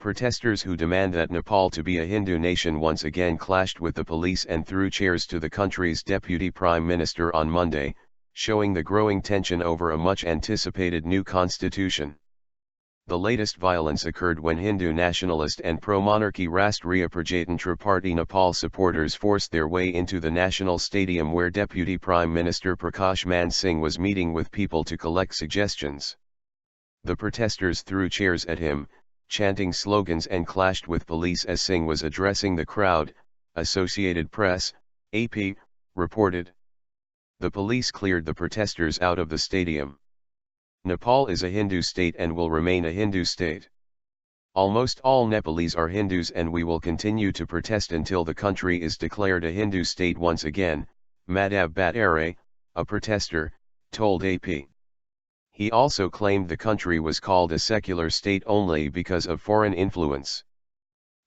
Protesters who demand that Nepal to be a Hindu nation once again clashed with the police and threw chairs to the country's deputy prime minister on Monday, showing the growing tension over a much-anticipated new constitution. The latest violence occurred when Hindu nationalist and pro-monarchy Rastriya Prajatantra Party Nepal supporters forced their way into the national stadium where Deputy Prime Minister Prakash Singh was meeting with people to collect suggestions. The protesters threw chairs at him, chanting slogans and clashed with police as Singh was addressing the crowd, Associated Press, AP, reported. The police cleared the protesters out of the stadium. Nepal is a Hindu state and will remain a Hindu state. Almost all Nepalese are Hindus and we will continue to protest until the country is declared a Hindu state once again, Madhav Bhattarai, a protester, told AP. He also claimed the country was called a secular state only because of foreign influence.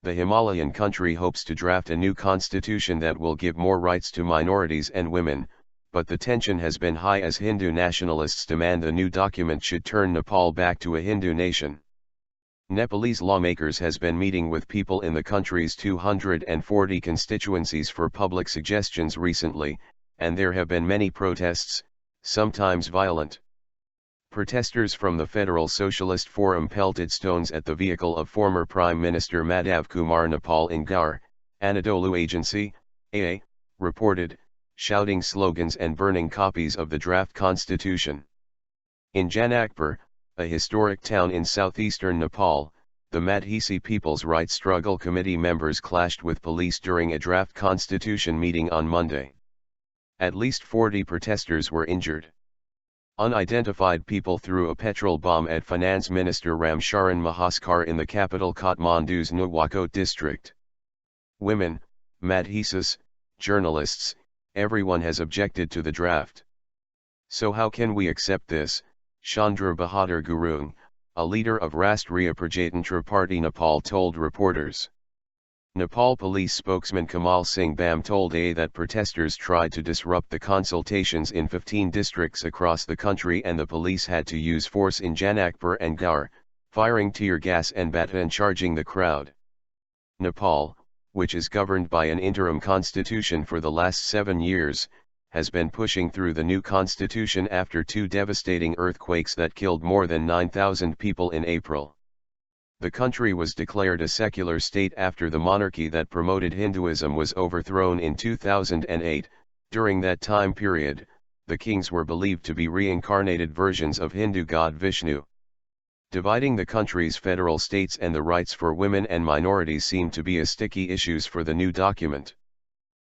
The Himalayan country hopes to draft a new constitution that will give more rights to minorities and women, but the tension has been high as Hindu nationalists demand the new document should turn Nepal back to a Hindu nation. Nepalese lawmakers has been meeting with people in the country's 240 constituencies for public suggestions recently, and there have been many protests, sometimes violent. Protesters from the Federal Socialist Forum pelted stones at the vehicle of former Prime Minister Madhav Kumar Nepal in Gaur, Anadolu Agency, AA, reported, shouting slogans and burning copies of the draft constitution. In Janakpur, a historic town in southeastern Nepal, the Madhesi People's Rights Struggle Committee members clashed with police during a draft constitution meeting on Monday. At least 40 protesters were injured. Unidentified people threw a petrol bomb at Finance Minister Ram Sharan Mahaskar in the capital Kathmandu's Nuwakot district. Women, Madhesis, journalists, everyone has objected to the draft. So how can we accept this? Chandra Bahadur Gurung, a leader of Rastriya Prajatantra Party Nepal told reporters. Nepal police spokesman Kamal Singh Bam told AA that protesters tried to disrupt the consultations in 15 districts across the country and the police had to use force in Janakpur and Gaur, firing tear gas and baton charging the crowd. Nepal, which is governed by an interim constitution for the last 7 years, has been pushing through the new constitution after 2 devastating earthquakes that killed more than 9,000 people in April. The country was declared a secular state after the monarchy that promoted Hinduism was overthrown in 2008. During that time period, the kings were believed to be reincarnated versions of Hindu god Vishnu. Dividing the country's federal states and the rights for women and minorities seem to be a sticky issues for the new document.